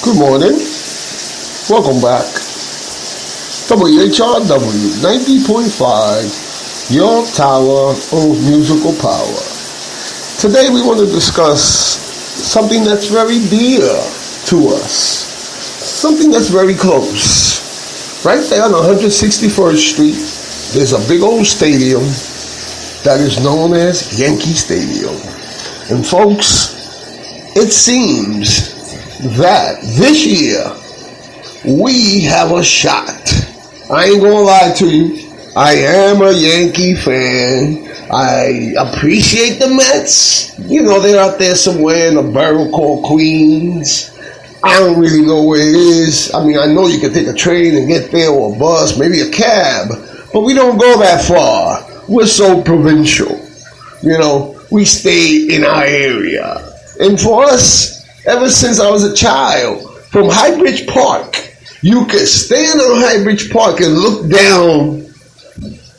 Good morning. Welcome back. WHRW 90.5, your tower of musical power. Today we want to discuss something that's very dear to us. Something that's very close. Right there on 161st Street, there's a big old stadium that is known as Yankee Stadium. And folks, it seems that this year we have a shot. I ain't gonna lie to you. I am a Yankee fan. I appreciate the Mets. You know, they're out there somewhere in a borough called Queens. I don't really know where it is. I mean, I know you can take a train and get there, or a bus, maybe a cab, but we don't go that far. We're so provincial. You know, we stay in our area. And for us, ever since I was a child, from Highbridge Park, you could stand on Highbridge Park and look down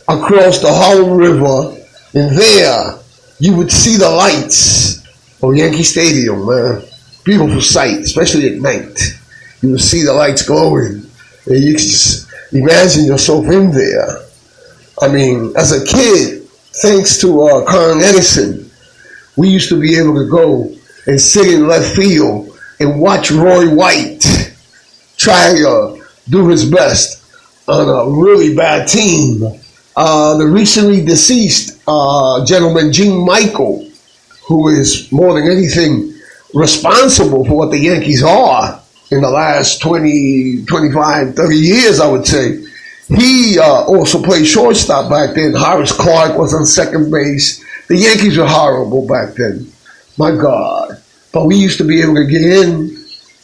across the Harlem River, and there you would see the lights of Yankee Stadium, man. Beautiful sight, especially at night. You would see the lights glowing, and you could just imagine yourself in there. I mean, as a kid, thanks to Con Edison, we used to be able to go and sit in left field and watch Roy White try to do his best on a really bad team. The recently deceased gentleman, Gene Michael, who is more than anything responsible for what the Yankees are in the last 20, 25, 30 years, I would say. He also played shortstop back then. Horace Clark was on second base. The Yankees were horrible back then. My God. But we used to be able to get in.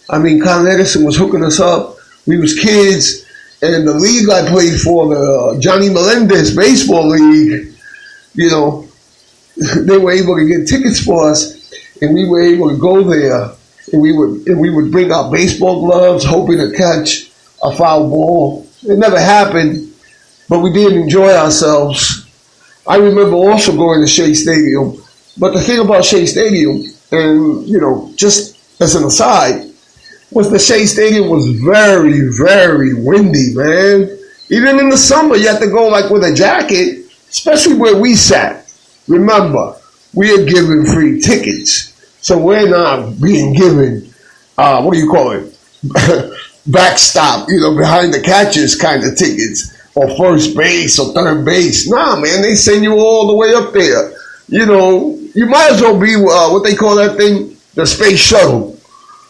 I mean, Con Edison was hooking us up. We was kids. And the league I played for, the Johnny Melendez Baseball League, you know, they were able to get tickets for us. And we were able to go there. And we would bring our baseball gloves, hoping to catch a foul ball. It never happened, but we did enjoy ourselves. I remember also going to Shea Stadium. But the thing about Shea Stadium, and, you know, just as an aside, was the Shea Stadium was very, very windy, man. Even in the summer, you had to go like with a jacket, especially where we sat. Remember, we are given free tickets, so we're not being given, what do you call it, backstop, you know, behind the catches kind of tickets, or first base or third base. Nah, man, they send you all the way up there. You know, you might as well be what they call that thing, the space shuttle.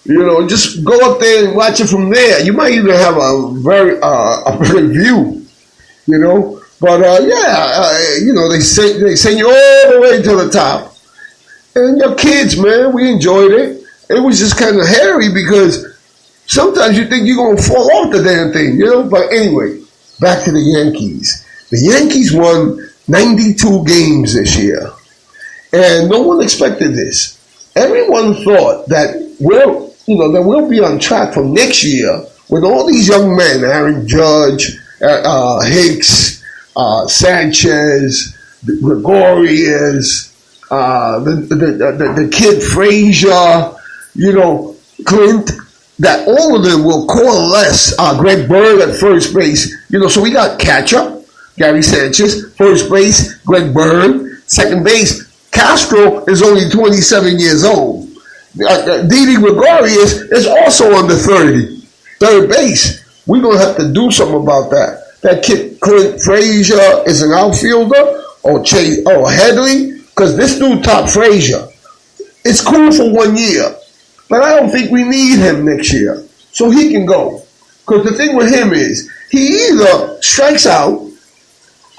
You know, just go up there and watch it from there. You might even have a very a view. You know, but you know, they send you all the way to the top. And your kids, man, we enjoyed it. It was just kind of hairy because sometimes you think you're gonna fall off the damn thing. You know, but anyway, back to the Yankees. The Yankees won 92 games this year. And no one expected this. Everyone thought that we'll be on track for next year with all these young men, Aaron Judge, Hicks, Sanchez, Gregorius, the kid Frazier, you know, Clint, that all of them will coalesce. Greg Bird at first base, you know, so we got catcher, Gary Sanchez, first base, Greg Bird, second base, Castro is only 27 years old. Didi Gregorius is also under 30. Third base. We're going to have to do something about that. That kid, Clint Frazier, is an outfielder, or Headley, because this dude, Top Frazier, it's cool for 1 year, but I don't think we need him next year. So he can go. Because the thing with him is, he either strikes out,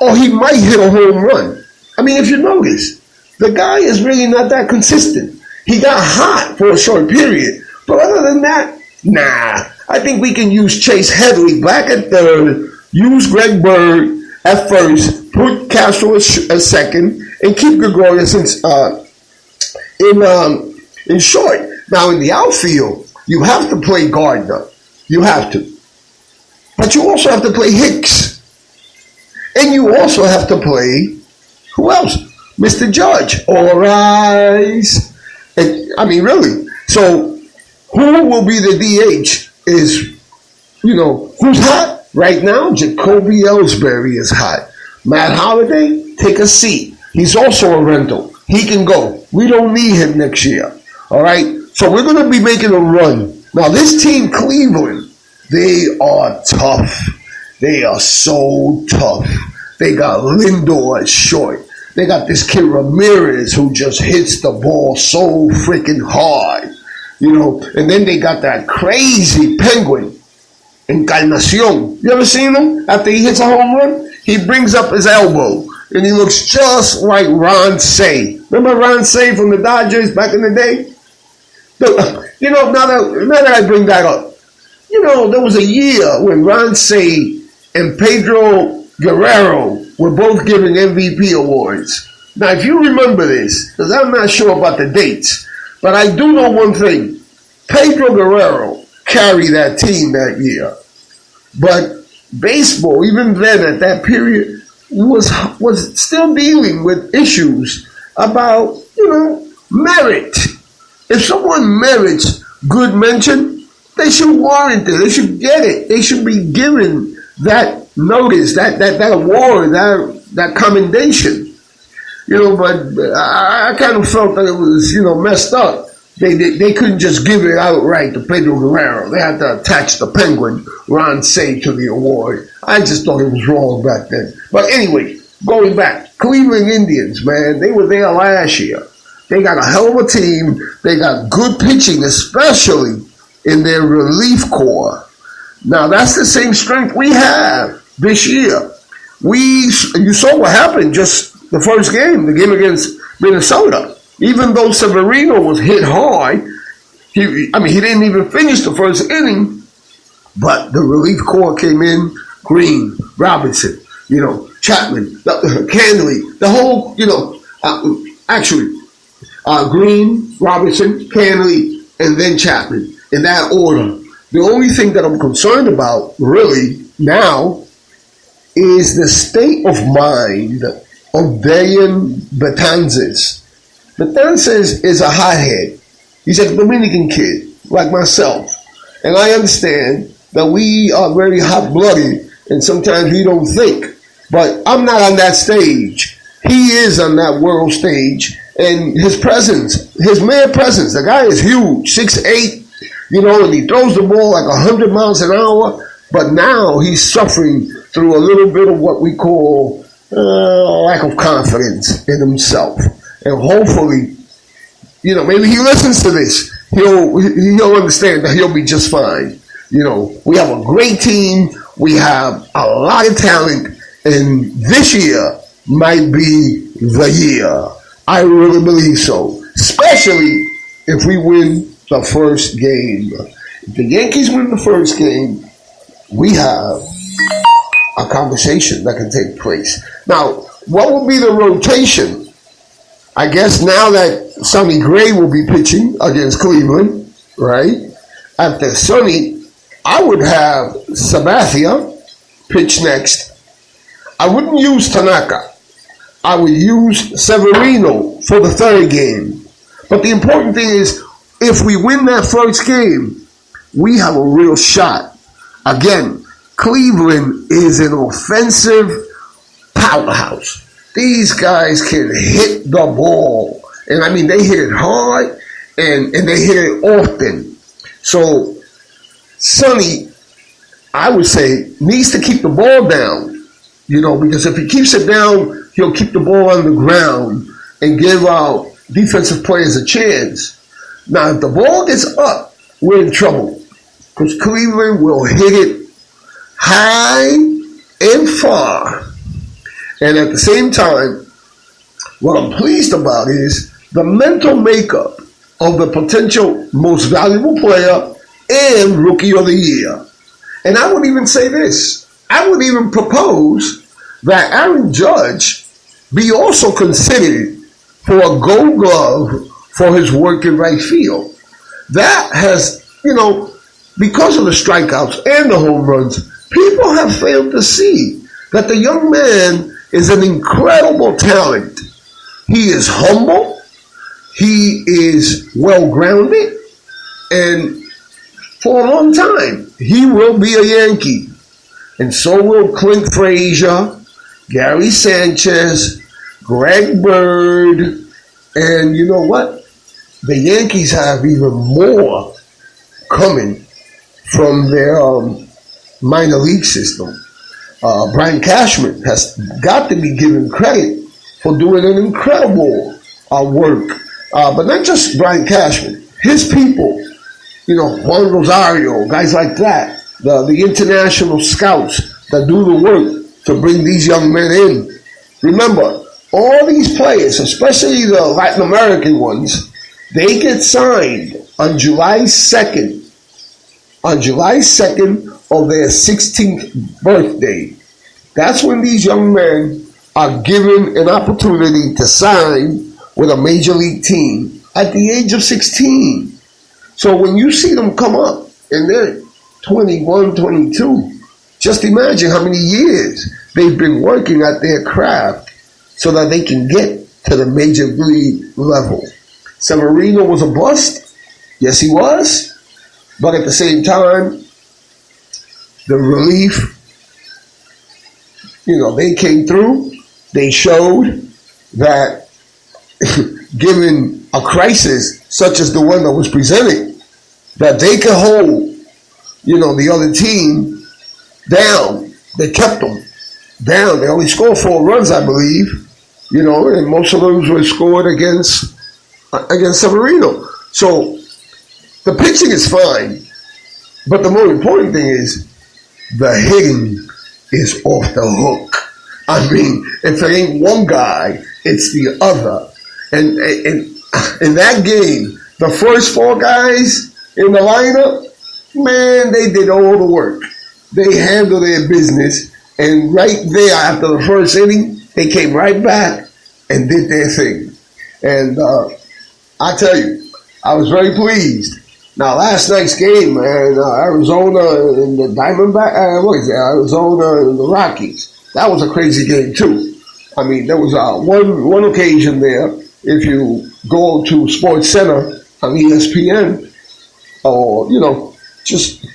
or he might hit a home run. I mean, if you notice, the guy is really not that consistent. He got hot for a short period. But other than that, nah. I think we can use Chase Headley back at third, use Greg Bird at first, put Castro at second, and keep Gregorius in short. Now, in the outfield, you have to play Gardner. You have to. But you also have to play Hicks. And you also have to play, who else? Mr. Judge. All rise. And, I mean, really. So, Who will be the DH is, who's hot right now? Jacoby Ellsbury is hot. Matt Holliday, take a seat. He's also a rental. He can go. We don't need him next year. All right? So we're going to be making a run. Now, this team, Cleveland, they are tough. They are so tough. They got Lindor at short. They got this kid Ramirez who just hits the ball so freaking hard. And then they got that crazy Penguin, Encarnacion. You ever seen him? After he hits a home run, he brings up his elbow, and he looks just like Ron Say. Remember Ron Say from the Dodgers back in the day? Now that I bring that up, there was a year when Ron Say and Pedro Guerrero were both given MVP awards. Now, if you remember this, because I'm not sure about the dates, but I do know one thing. Pedro Guerrero carried that team that year. But baseball, even then at that period, was still dealing with issues about, merit. If someone merits good mention, they should warrant it. They should get it. They should be given that notice, that award, that commendation. But I kind of felt that it was, messed up. They couldn't just give it outright to Pedro Guerrero. They had to attach the Penguin, Ron Say, to the award. I just thought it was wrong back then. But anyway, going back, Cleveland Indians, man, they were there last year. They got a hell of a team. They got good pitching, especially in their relief corps. Now, that's the same strength we have this year. You saw what happened just the first game, the game against Minnesota. Even though Severino was hit hard, he didn't even finish the first inning, but the relief corps came in, Green, Robinson, Chapman, Canley, the whole, Green, Robinson, Canley, and then Chapman, in that order. The only thing that I'm concerned about, really, now, is the state of mind of Dayan Betances. Betances is a hothead. He's a Dominican kid, like myself. And I understand that we are very hot-blooded, and sometimes we don't think. But I'm not on that stage. He is on that world stage. And his presence, his mere presence, the guy is huge, 6'8", and he throws the ball like 100 miles an hour. But now he's suffering through a little bit of what we call lack of confidence in himself. And hopefully, maybe he listens to this. He'll understand that he'll be just fine. We have a great team. We have a lot of talent. And this year might be the year. I really believe so. Especially if we win the first game. If the Yankees win the first game, we have a conversation that can take place. Now, what will be the rotation? I guess now that Sonny Gray will be pitching against Cleveland, right? After Sonny, I would have Sabathia pitch next. I wouldn't use Tanaka. I would use Severino for the third game. But the important thing is, if we win that first game, we have a real shot. Again, Cleveland is an offensive powerhouse. These guys can hit the ball. And they hit it hard and they hit it often. So, Sonny, I would say, needs to keep the ball down. Because if he keeps it down, he'll keep the ball on the ground and give our defensive players a chance. Now, if the ball gets up, we're in trouble. Because Cleveland will hit it high and far. And at the same time, what I'm pleased about is the mental makeup of the potential most valuable player and rookie of the year. And I would even say this. I would even propose that Aaron Judge be also considered for a Gold Glove for his work in right field. That has, because of the strikeouts and the home runs, people have failed to see that the young man is an incredible talent. He is humble. He is well-grounded. And for a long time, he will be a Yankee. And so will Clint Frazier, Gary Sanchez, Greg Bird, and you know what? The Yankees have even more coming from their minor league system. Brian Cashman has got to be given credit for doing an incredible work. But not just Brian Cashman, his people, you know, Juan Rosario, guys like that, the international scouts that do the work to bring these young men in. Remember, all these players, especially the Latin American ones, they get signed on July 2nd. On July 2nd of their 16th birthday. That's when these young men are given an opportunity to sign with a major league team at the age of 16. So when you see them come up and they're 21, 22, just imagine how many years they've been working at their craft so that they can get to the major league level. Severino was a bust. Yes, he was. But at the same time, the relief, you know, they came through. They showed that given a crisis such as the one that was presented, that they could hold, you know, the other team down. They kept them down. They only scored 4 runs, I believe, you know, and most of those were scored against Severino. So the pitching is fine, but the more important thing is the hitting is off the hook. I mean, if it ain't one guy, it's the other. And in that game, the first 4 guys in the lineup, man, they did all the work. They handled their business, and right there after the first inning, they came right back and did their thing. And I tell you, I was very pleased. Now, last night's game, man, Arizona and the Diamondback, Arizona and the Rockies, that was a crazy game, too. I mean, there was one occasion there, if you go to Sports Center on ESPN, or, you know, just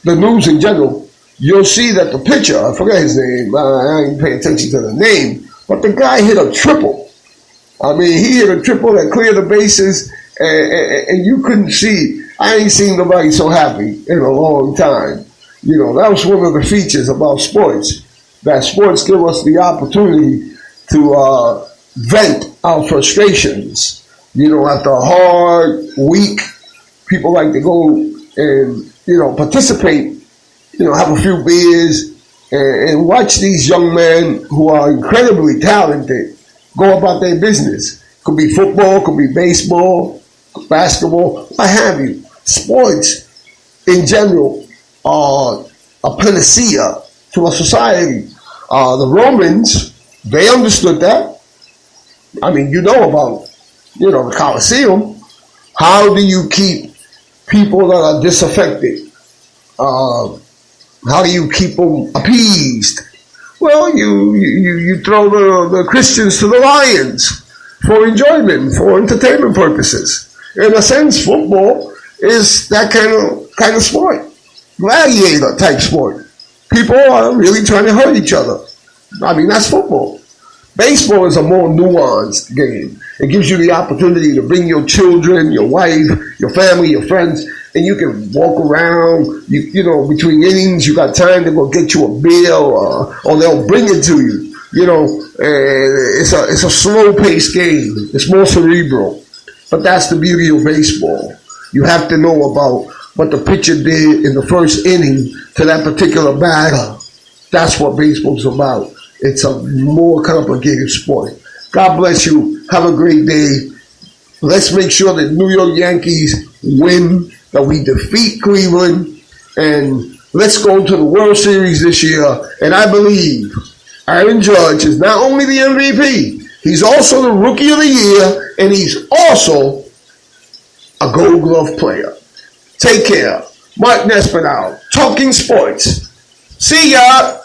the news in general, you'll see that the pitcher, I forget his name, I ain't paying attention to the name, but the guy hit a triple. I mean, he hit a triple that cleared the bases, and you couldn't see. I ain't seen nobody so happy in a long time. You know, that was one of the features about sports, that sports give us the opportunity to vent our frustrations. You know, after a hard week, people like to go and, you know, participate, you know, have a few beers and watch these young men who are incredibly talented go about their business. Could be football, could be baseball, basketball, what have you. Sports, in general, are a panacea to a society. The Romans, they understood that. I mean, you know about, you know, the Colosseum. How do you keep people that are disaffected? How do you keep them appeased? Well, you throw the Christians to the lions for enjoyment, for entertainment purposes. In a sense, football is that kind of sport, gladiator type sport. People are really trying to hurt each other. I mean, that's football. Baseball is a more nuanced game. It gives you the opportunity to bring your children, your wife, your family, your friends, and you can walk around. You know, between innings, you got time to go get you a beer, or they'll bring it to you. You know, it's a slow-paced game. It's more cerebral. But that's the beauty of baseball. You have to know about what the pitcher did in the first inning to that particular batter. That's what baseball's about. It's a more complicated sport. God bless you. Have a great day. Let's make sure that New York Yankees win, that we defeat Cleveland, and let's go to the World Series this year. And I believe Aaron Judge is not only the MVP, he's also the Rookie of the Year, and he's also a Gold Glove player. Take care. Mark Nespinal, Talking Sports. See ya.